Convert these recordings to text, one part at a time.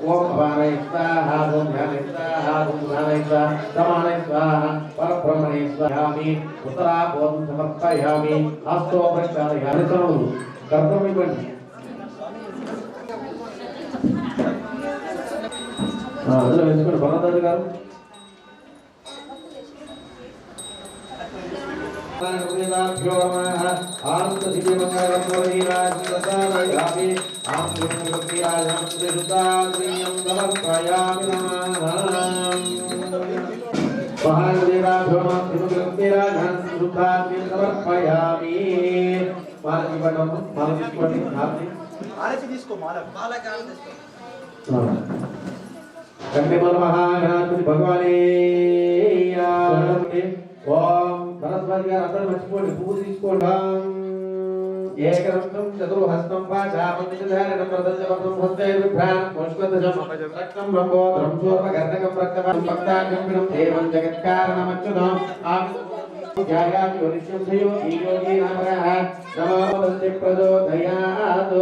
ओम भवानय स्वाहा ओम ध्यानय स्वाहा ओम ध्यानय स्वाहा समानय स्वाहा परब्रह्मणे स्वाहामि उत्तराभूतं समर्पयामि हस्तो प्रक्षालयामि कर्तव्यं इవ్వండి అందులో వేసుకోండి భగవంతుడు గారు भ्यो नमः आनंद दिव्य मंगल गौरीराजि आमृतराजं समर्पयामि नमः महादेवाभ्यो नमः समर्पयामि मालकी पठम मालकी पठि आपने आरती తీసుకో మాల కాలం తీసుకో कंटेमल महागणाधिपति भगवाने ओम सरस्वती गाరు అందరూ మర్చిపోండి పువ్వు తీసుకోండి ఏకరంతం చతుర్హస్తం పాశామంతిధారణం ప్రదర్శనం హస్తే విభ్రాం పుష్పదజం రక్తం బ్రహ్మోద్రం చూర్మగర్ణకం రక్తవం భక్తాగంభిరం దేవం జగత్కారణమచ్యుతం ధ్యాయామి నిత్యం సయోగి యోగి నమః నమో దంతి ప్రచోదయాత్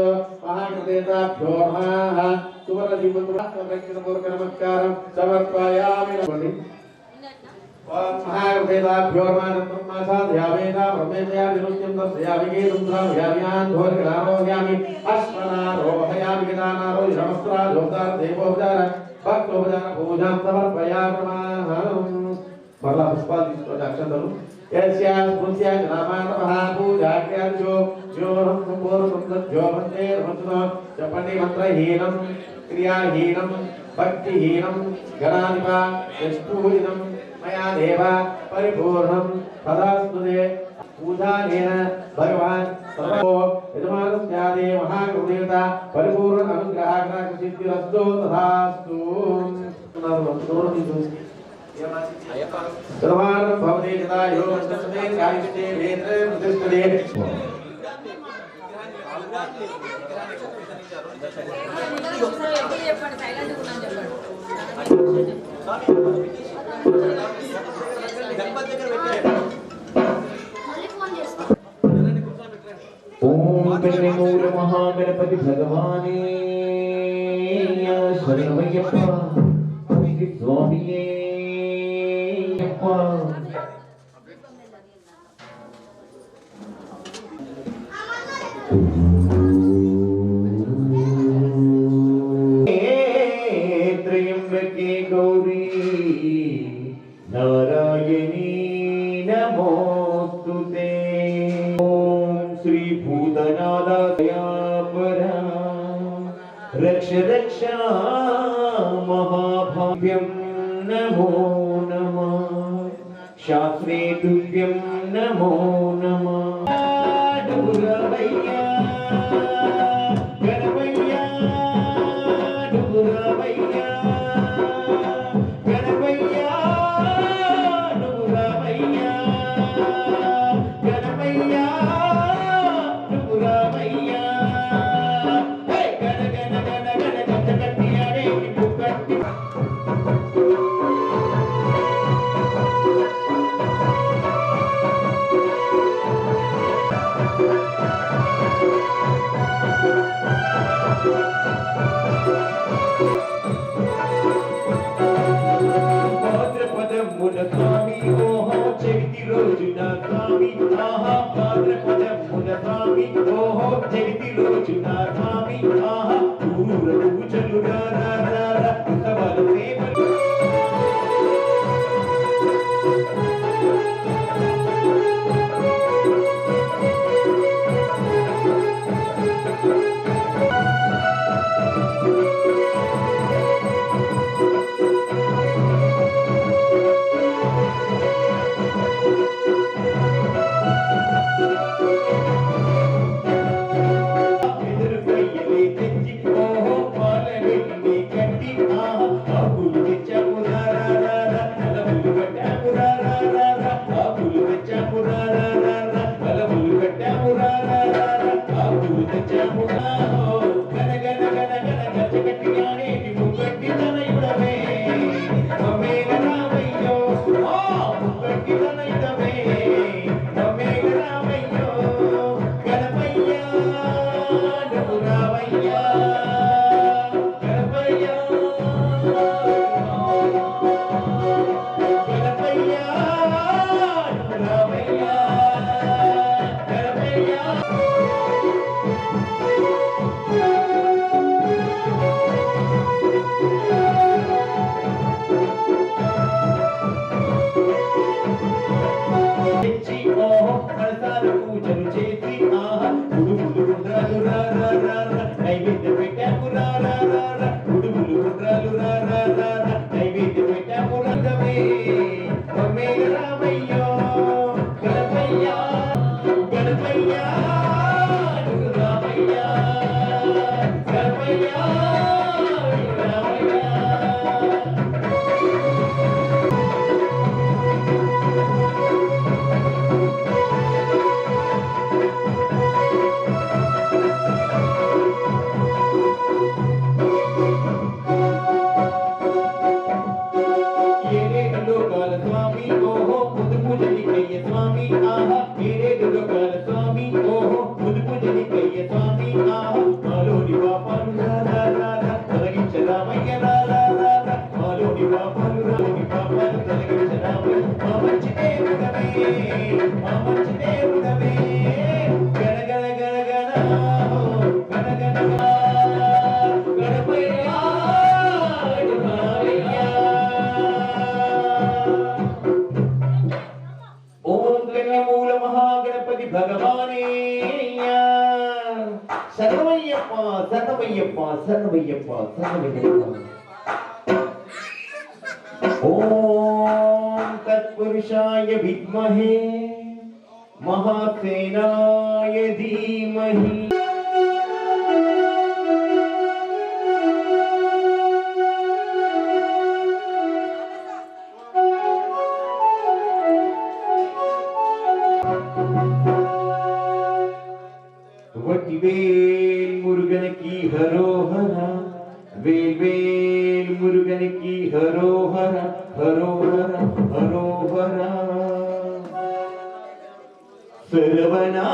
మహాకృతేతాభ్యో నమః సువర్ణ జీవన పూర్వక నమస్కారం సమర్పయామి ओम महावेदाभ्यो नमः साध्यावेदा ब्रह्मेन्द्रया विरुच्यं तस्यामि गीतं श्रावयामि धोरकलारोह्यामि अश्वनारोहयामि गदानारो नमस्कारोदार देवोदार भक्तोदार पूजां समर्पयामि नमः परला पुष्पाలు తీసుకోండి అక్షంతలు यस्या स्मृत्या नामानः पूजाख्याजो ज्योरं पूर्वं ज्योवन्ते रमचनो जपन्ति मंत्रहीनं क्रियाहीनं भक्तिहीनं गणाधिपा यष्पूजिनं मया देवा परिपूर्णं तदास्तुते पूजानेन भगवान् सर्वो यजमानस्यादे महागुरुदेवता परिपूर्ण अनुग्रहाग्रह सिद्धिरस्तु तथास्तु सर्वान् भवते यदा योगस्तते कायिष्टे वेत्रे प्रतिष्ठते ओम मूल महागणपति भगवाने शरणमय्यप्पा स्वामिये त्र्यंबके गौरी नारायणी नमोस्तुते ओम श्री भूतनाथया रक्ष रक्षा महाभाग्यं नमो नमः शास्त्रे तुभ्यं नमो नमः डुगुरवैया गणवैया डुगुरवैया गणवैया डुगुरवैया गणवैया डुगुरवैया हे गण गण गण गण कटकटियारे बुकट्टी मुनकामी ओहो जगति रोजुना कामी आहा मुनकामी ओहो जगति रोजुना कामी आहा दूर चलु रा रा रा रा कबल से రామయ్య రా రా రా రా మాలోని పాపాలు రాలోని పాపాలు తొలగించ రామయ్య మా మంచి దేవుడవే మా మంచి దేవుడవే గణ గణ గణ గణ గణ గణ గణపయ్యా ఓం గణమూల మహాగణపతి భగవానే శరణమయ్యప్ప శరణమయ్యప్ప శరణమయ్యప్ప శరణమయ్యప్ప ఓం తత్పురుషాయ విద్మహే మహాసేనాయ ధీమహి வடிவேல் முருகனுக்கு ஹரோஹரா வேல்வேல் முருகனுக்கு ஹரோஹரா ஹரோஹரா ஹரோஹரா சரவணா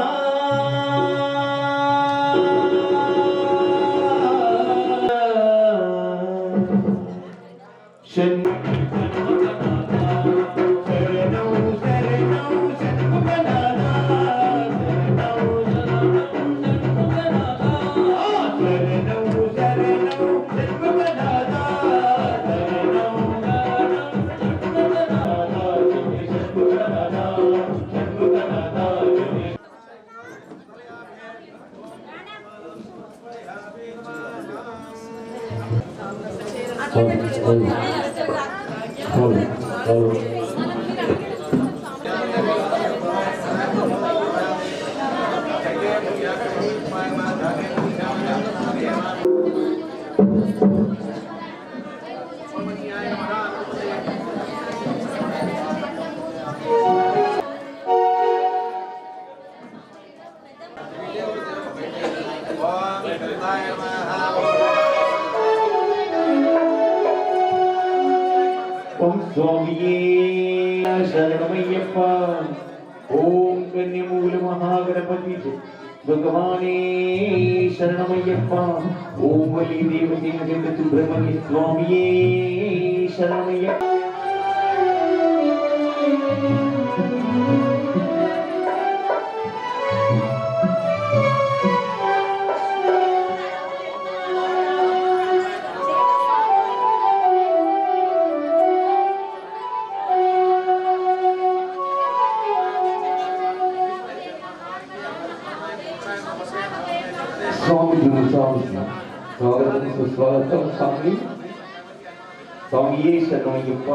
ఓం స్వామియే శరణమయ్యప్ప ఓం కన్యమూల మహాగణపతి భగవానే శరణమయ్యప్ప ఓం వలి దేవసేన సుబ్రహ్మణ్య స్వామియే శరణమయ్యప్ప స్వాగతం సుస్వాగతం స్వామి స్వామియే శరణమయ్యప్ప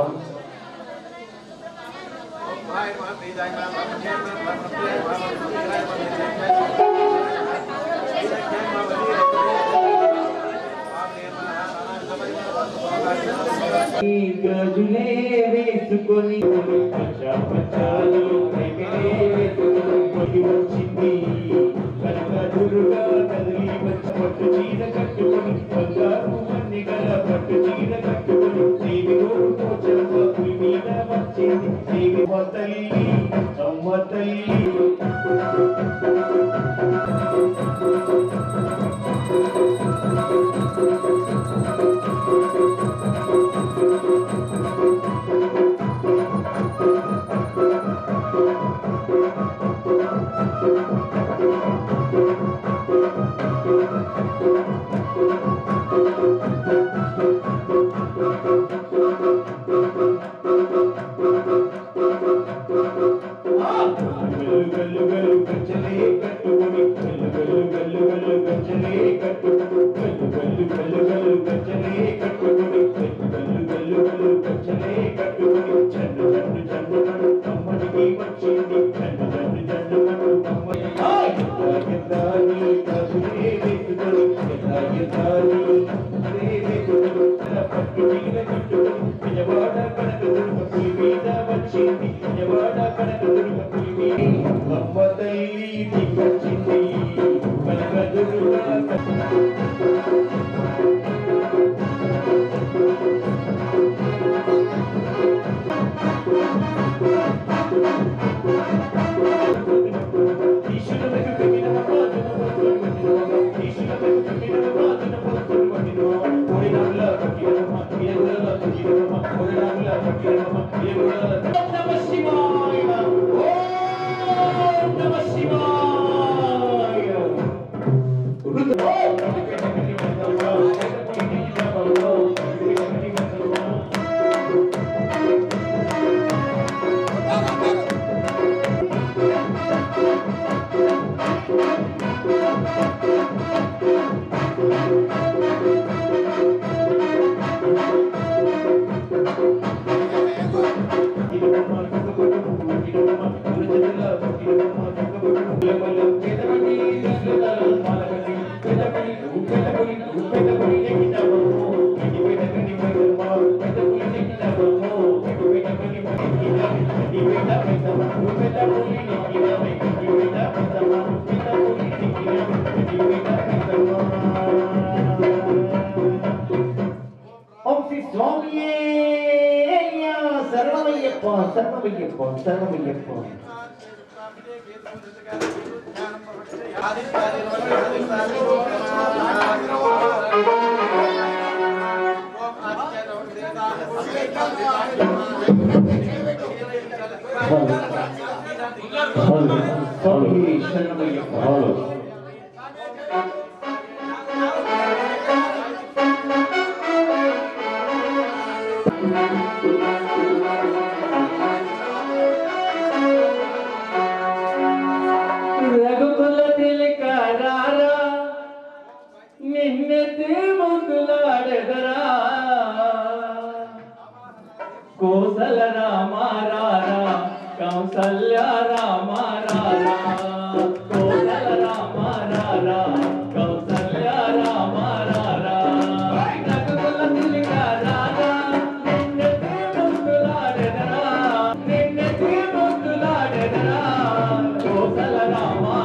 గజులే వేసుకొని పచ్చాలు వచ్చింది కనకదుర్గా కదిలి వచ్చి పట్టు చీర కట్టుకొని బంగారు మన్నిగల పట్టు చీర కట్టుకొని దేవి గోచమ్మ పులి మీద వచ్చింది దేవి తల్లి అమ్మ తల్లి శరణమయ్యప్ప రఘుకుల తిలకారా నిన్నెత్తి ముందులాడెదరా కోసల రామారా కౌసల్య రామారా కోసల రామారా కౌసల్య రామారా రఘుకుల తిలకారా నిన్నెత్తి ముందులాడెదరా నిన్నెత్తి ముందులాడెదరా కోసల రామా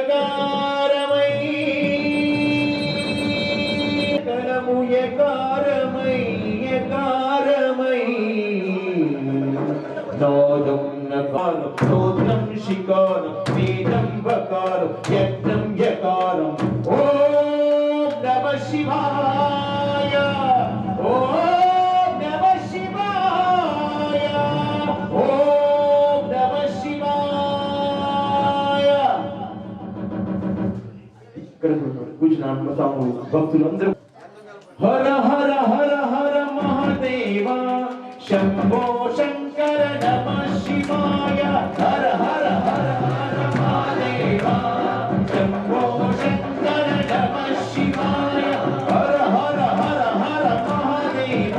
యకారమై కలము యకారమై యకారమై నాదం నకారం స్తోత్రం శికారం వేదం వకారం యజ్ఞం యకారం ఓం నమః శివాయ ఓం నమః శివాయ ఓం నమః శివాయ. ఇక్కడ కూర్చున్న స్వాములు భక్తులందరూ హర హర హర హర మహాదేవ శంభో శంకర నమః శివాయ హర హర హర హర మహాదేవ శంభో శంకర నమః శివాయ హర హర హర హర మహాదేవ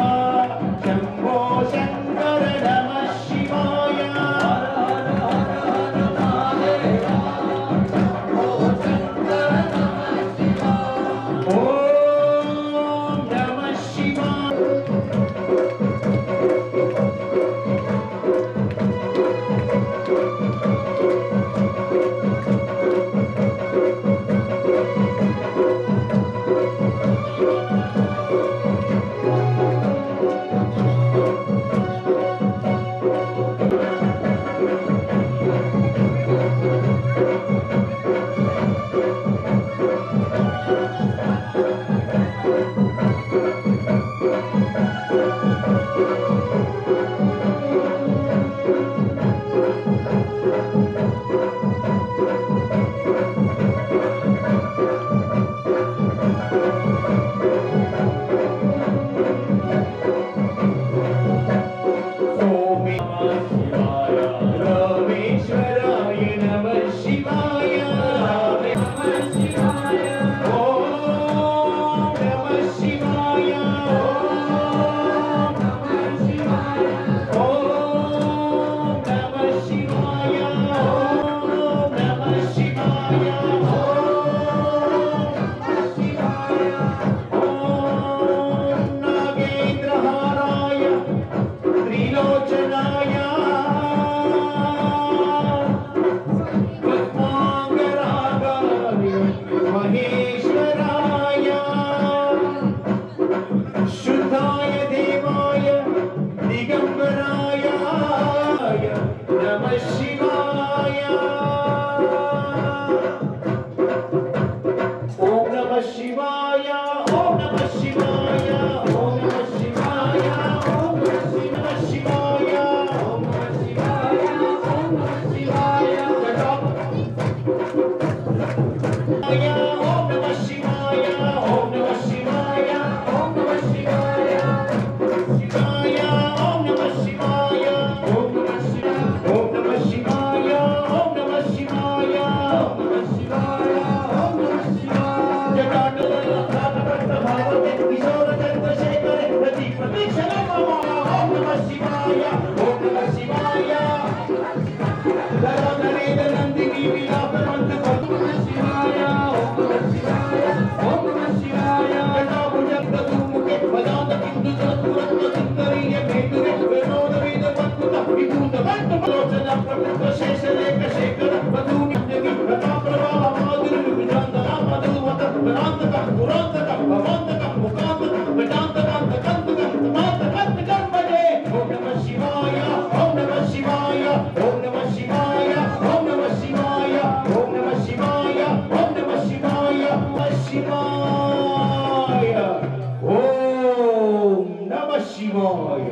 శంభో శంకర నమః శివాయ హర హర హర హర మహాదేవ శంభో శంకర నమః శివాయ ఓం నమః శివాయ. శివాయ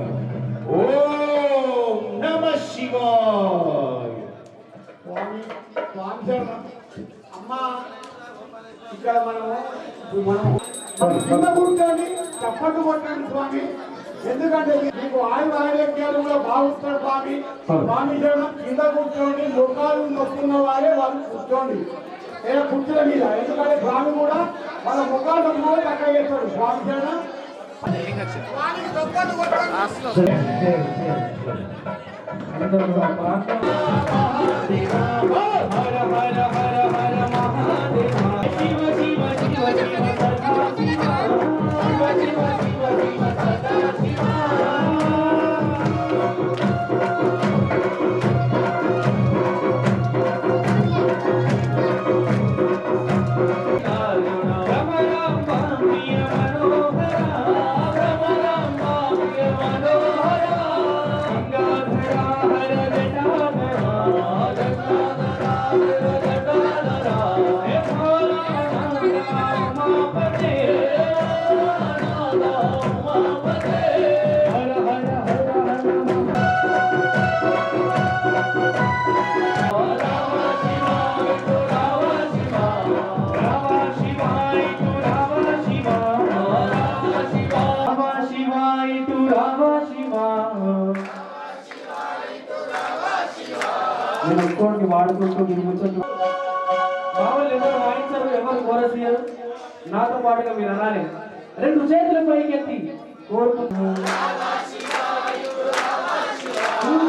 ఓం నమః శివాయ. స్వామి స్వామి శరణం. అమ్మా ఇక్కడ మనం కింద కూర్చొని చప్పట్లు కొట్టండి స్వామి. ఎందుకంటే మీకు ఆరోగ్యాలు కూడా బాగుంటారు స్వామి. స్వామి శరణం. కింద కూర్చోండి. ముఖాలు నొప్పున్న వారే వాళ్ళు కూర్చోండి లేదా కుర్చీల మీద. ఎందుకంటే స్వామి కూడా వాళ్ళ ముఖాలు నొప్పులు కూడా చక్కగా చేస్తాడు. స్వామి శరణం. స్వామికి చప్పట్లు కొట్టండి. వాడుకుంటూ మీరు కూర్చొని మామూలు ఎవరు వాయించరు, ఎవరు కోరసీయరు. నాతో పాటుగా మీరు అనాలి. 2 చేతులు పైకి ఎత్తి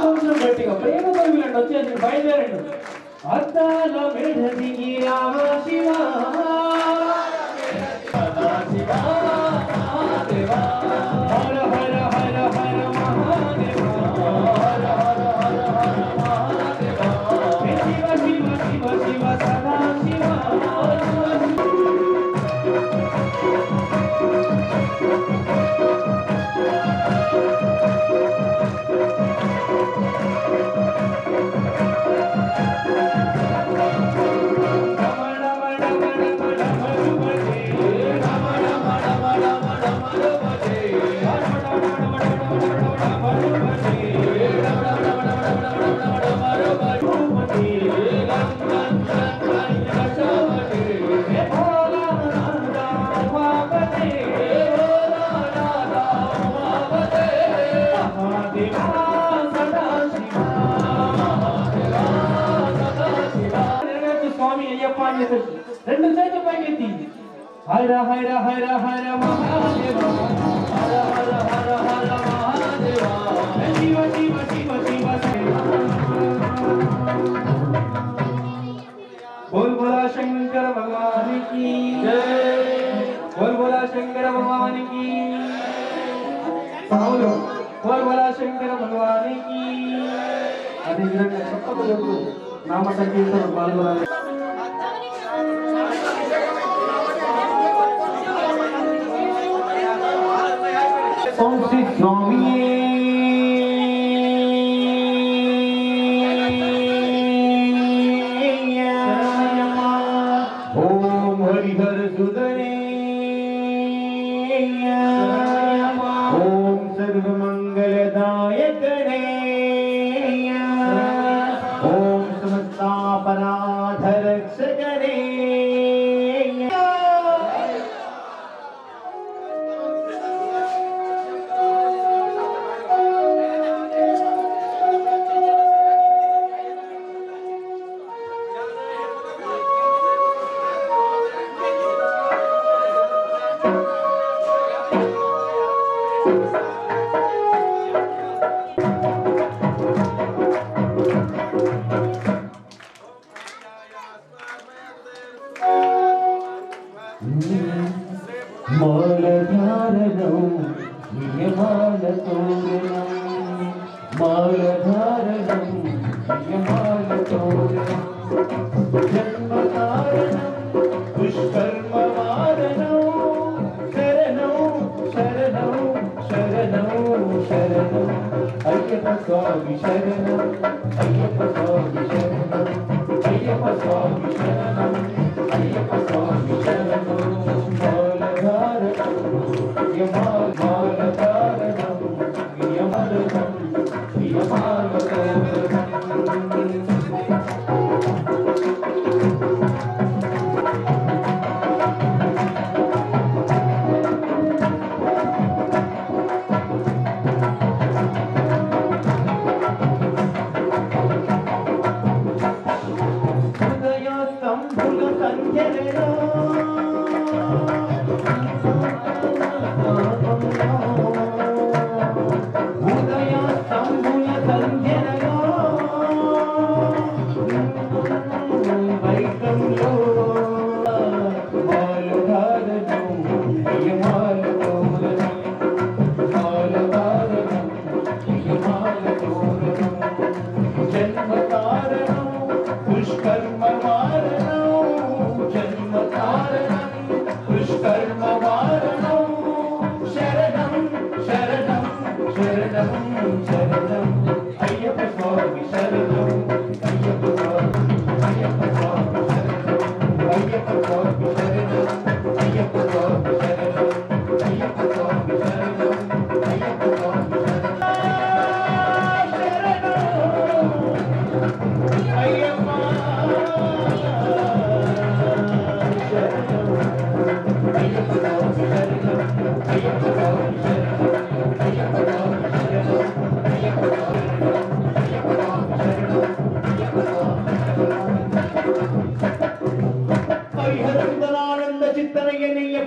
కొంచెం గట్టిగా ప్రేమతో వీళ్ళండి వచ్చేసి బయలుదేరండి. అద్దాల మెడ దిగి రామ శివ హర హర హర హర మహాదేవ శివ శివ శివ శివ సదా శివ. స్వామి అయ్యప్ప అని చెప్పేసి 2 చేతులు పైకెత్తి హర హర హర హర మహాదేవ హర హర హర హర మహాదేవ శివ శివ శివ శివ बोल बोला शंकर भगवान की जय. बोल बोला शंकर भगवान की. बोलो बोल बोला शंकर भगवान की. अरे विधंगा చెప్పబోతూ నామ సంకీర్తన పాల్గొనాలి. ఓం శ్రీ స్వామి ఓం హరిహర సుదనే ఓం సర్వమంగళదాయకనే ఓం సమస్తాపరాధ రక్షకనే. మాలధారణం నియమాలతోరణం మాలధారణం నియమాలతోరణం జన్మకారణం దుష్కర్మవారణం శరణం శరణం శరణం శరణం అయ్యప్ప స్వామి శరణం అయ్యప్ప స్వామి శరణం అయ్యప్ప స్వామి శరణం అయ్యప్ప స్వామి శరణం. మాలధారణం మాలధారణం నియమాలతం నియమాలతోరణం.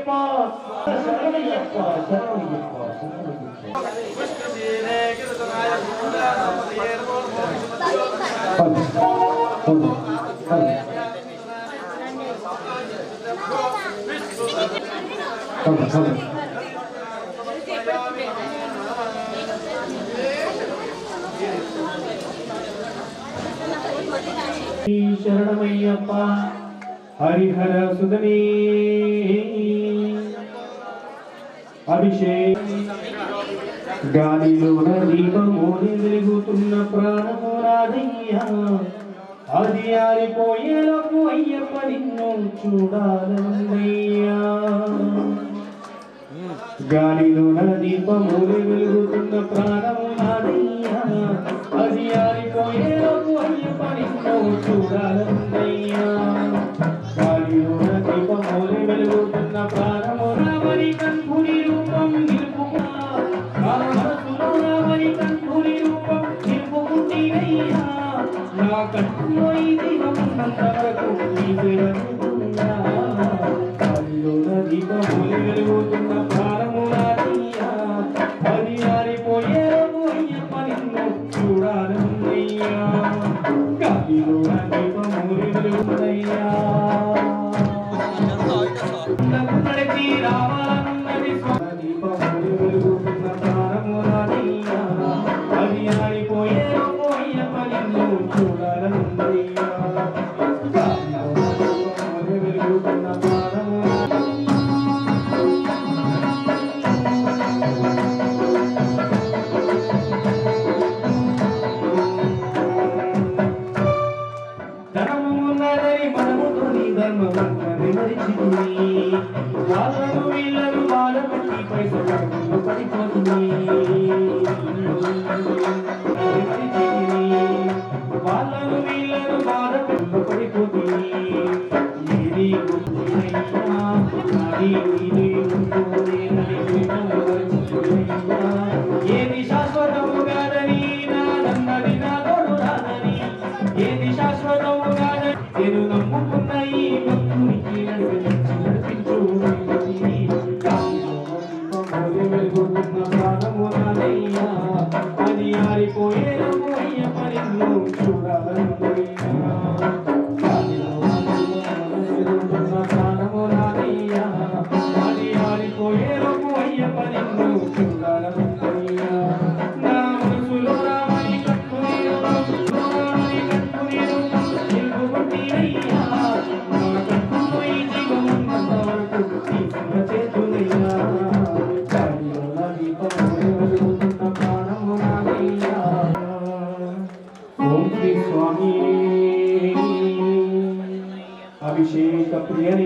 శరణమయ్యప్ప శరణమయ్యప్ప శరణమయ్యప్ప హరిహర సుధనీ అభిషేక్ గాలిలోన దీపమోని వెలుగుతున్న ప్రాణము రాదయ్యా అది ఆరిపోయేలోపు అయ్యప్ప నిన్ను చూడాలయ్యా గాలిలోన దీపమోని వెలుగుతున్న ప్రాణము రాదయ్యా అది ఆరిపోయేలోపు అయ్యప్ప నిన్ను చూడాలయ్యా గాలిలోన దీపమోని వెలుగుతున్న ప్రాణము రామని కన్పుని రూపం నిలుపుగా మనసులో రామని కన్పుని రూపం నిలుపుకుంటేనయ్యా నా కన్నులో ఈ దీపం ఉన్నంతవరకు నీ పేరుంటుందా గాలిలోన దీపమోని వెలుగుతున్న ప్రాణము రాదయ్యా అది ఆరిపోయేలోపు అయ్యప్ప నిన్ను చూడాలయ్యా గాలిలోన దీపమోని వెలుగుతుందయ్యా నడిచి రావాలన్నది దీపములు వెలుగుతున్న ప్రాణము రాదయ్యా అది ఆడిపోయేలోపు అయ్యప్ప నిన్ను చూడాలన్నయ్యా దీపములు వెలుగుతున్న ప్రాణము ధనము ఉన్నదని మనముతోని ధర్మమన్నది మరిచితిని వాళ్ళను వీళ్ళను బాధపెట్టి పైసలు పడిపోతుంది వాళ్ళను వీళ్ళను బాధపెట్టు పడిపోతుంది ఏది గుర్తునయ్యా అది నీది ఏది శాశ్వతము కాదని నాదన్నది నా తోడు రాదని ఏది శాశ్వతము కాదని నేను నమ్ముకున్న ఈ భక్తునికి నడిపించు వెలుగుతున్న ప్రాణము నాదయ్యా అది ఆరిపోయేలోపు అయ్యప్ప నిన్ను చూడాలన్నయ్యా వెలుగుతున్న ప్రాణము నాదయ్యా అది ఆరిపోయేలోపు అయ్యప్ప నిన్ను చూడాలన్నయ్యా నా మనసులో రామని కట్టుని నిలుపుకుంటేనయ్యా నా కట్టులో ఈ జీవం ఉన్నంతవరకు నీ సింహ చేతులయ్యా గాలిలోన దీపమోని వెలుగుతున్న ప్రాణము నాదయ్యా ఓం శ్రీ స్వామి అభిషేక ప్రియని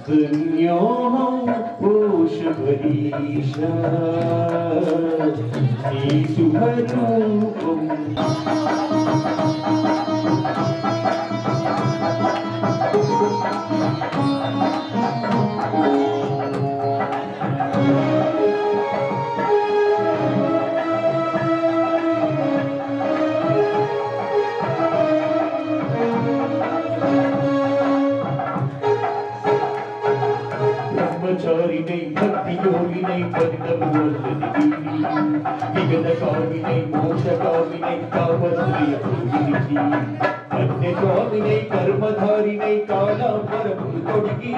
धन्योहं पुष्परीश शुभरूपम् ब्रह्मचारिणै भक्तियोगिनै परिणमवल्लनी विगतकामिनै मोक्षकामिनै कामत्रयपूजिनी अन्यस्वामिनै कर्मधारिणै कालाम्बरमुలు తొడిగి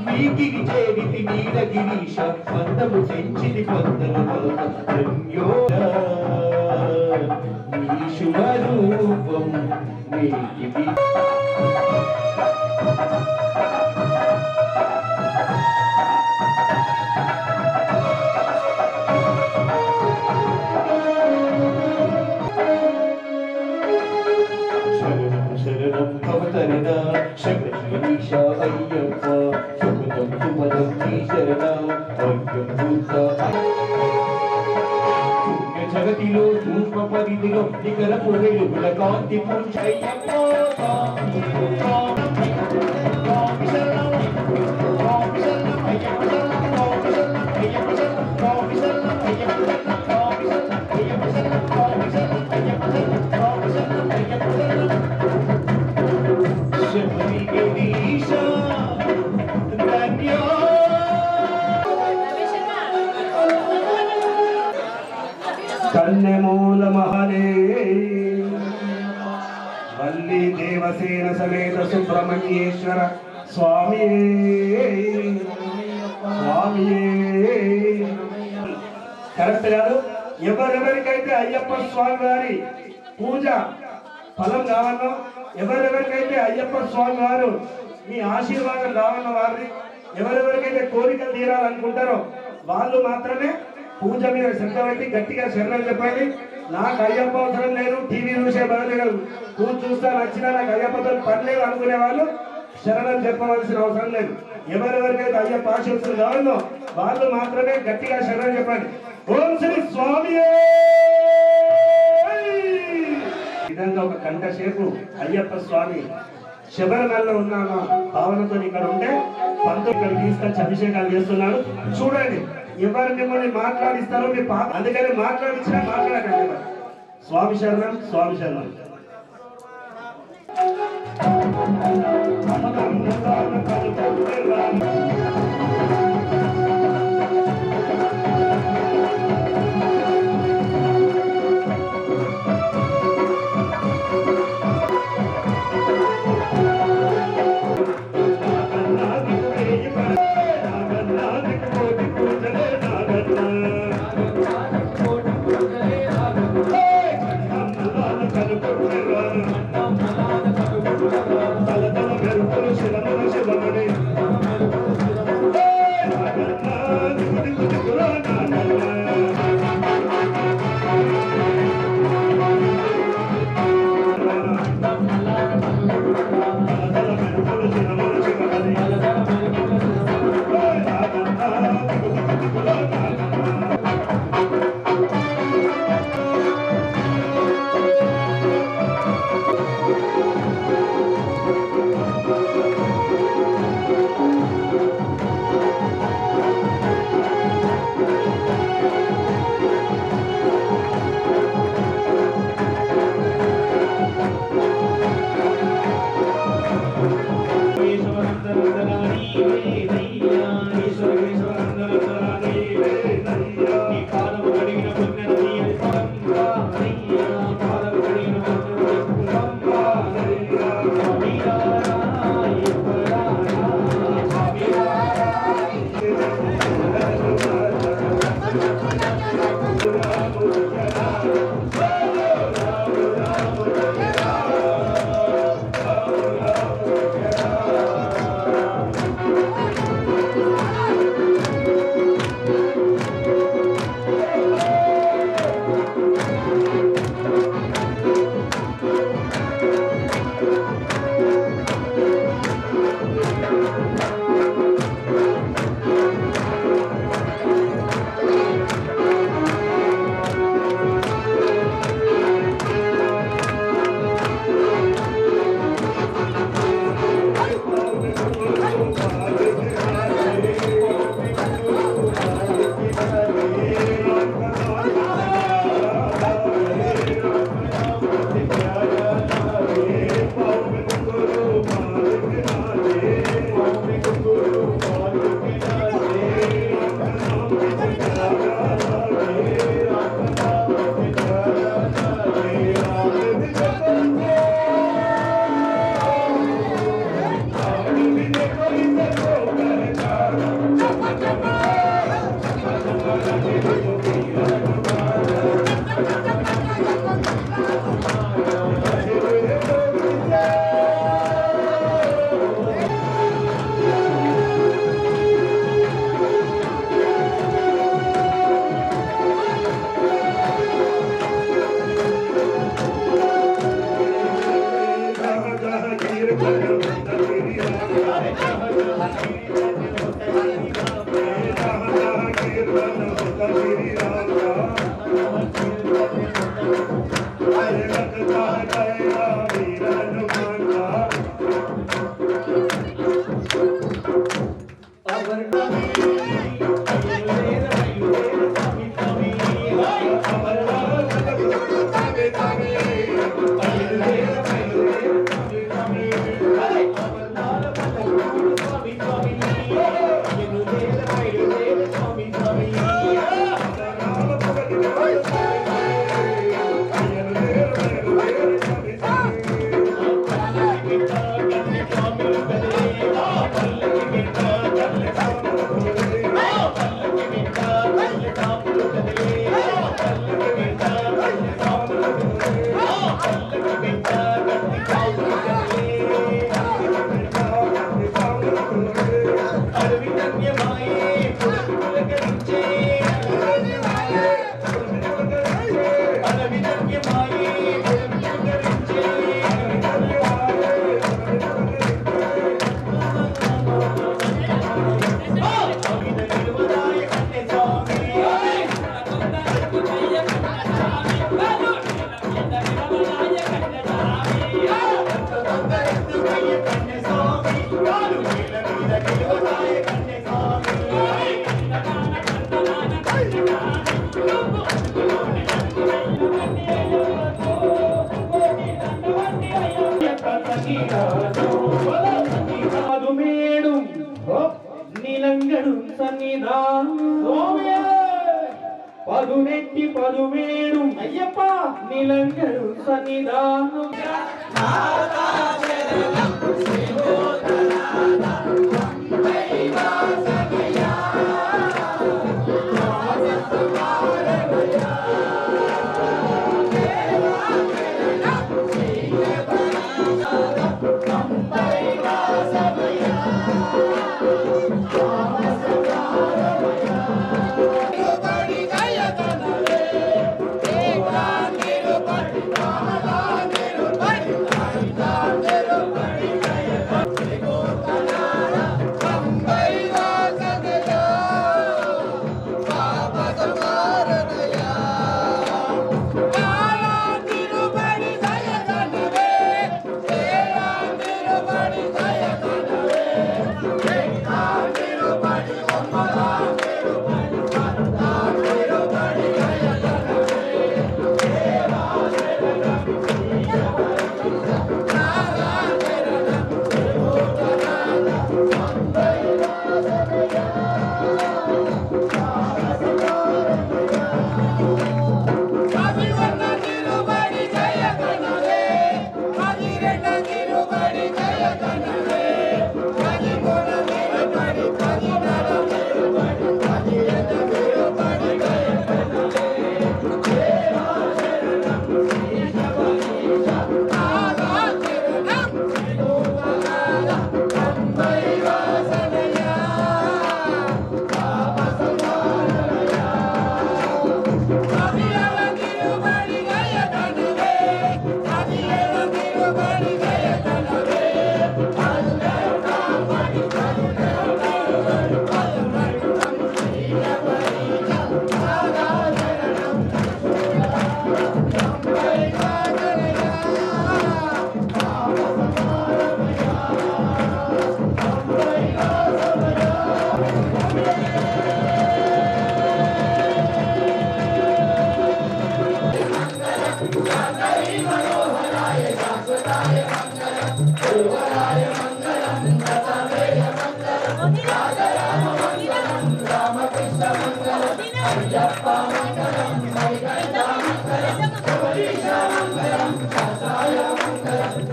నీకిరి చేరితి నీలగిరీశ పందము చెంచిది పందనవలన ధన్యో నీ శుభరూపం నీకిది శబరీష అయ్యప్ప శుభదం శుభదం నీ శరణం అయ్యం భూత పుణ్య జగతిలో సూక్ష్మ పరిధిలో నికరపు వెలుగుల కాంతి పుంజయ్యప్ప కన్నెమూల మహనే వల్లి దేవసేన సమేత సుబ్రహ్మణ్యేశ్వర స్వామి స్వామి కరెక్ట్ కాదు. ఎవరెవరికైతే అయ్యప్ప స్వామి వారి పూజ ఫలం కావాలో, ఎవరెవరికైతే అయ్యప్ప స్వామి వారు మీ ఆశీర్వాదం కావాలన్న వారిని, ఎవరెవరికైతే కోరికలు తీరాలనుకుంటారో వాళ్ళు మాత్రమే పూజ మీద శ్రద్ధ పెట్టి గట్టిగా శరణం చెప్పండి. నాకు అయ్యప్ప అవసరం లేదు, టీవీ చూసే బదులు పూజ చూస్తా నచ్చినా నాకు అయ్యప్పతో పని లేదు అనుకునే వాళ్ళు శరణం చెప్పవలసిన అవసరం లేదు. ఎవరెవరికైతే అయ్యప్ప ఆశీస్సులు కావాలో వాళ్ళు మాత్రమే గట్టిగా శరణం చెప్పండి. ఓం శ్రీ స్వామి. విధంగా ఒక గంట సేపు అయ్యప్ప స్వామి శబరిమలలో ఉన్న భావనతో ఇక్కడ ఉంటే పంతులు ఇక్కడ తీసుకొచ్చి అభిషేకాలు చేస్తున్నాడు. చూడండి ఎవరు మిమ్మల్ని మాట్లాడిస్తారో మీ పాప, అందుకని మాట్లాడించినా మాట్లాడకండి. స్వామి శరణం, స్వామి శరణం. Thank you. సాములు కదిలే పల్లకి వెంట కన్నె సాములు కదిలే పల్లకి వెంట కన్నె సాములు కదిలే అడవి కన్యమాయే పులకరించే అడవి కన్యమాయే పులకరించే అవిద నిలువదాయ కన్నె స్వామి ఎందుకయ్య కన్నె స్వామి కాలు నీళ్ళ మీద నిలువదాయ కన్నె స్వామి పదుమేడు నీలంగడు సన్నిధానం పదునెట్టి పదుమేడు అయ్యప్ప నీలంగడు సన్నిధానం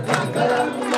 మంగళం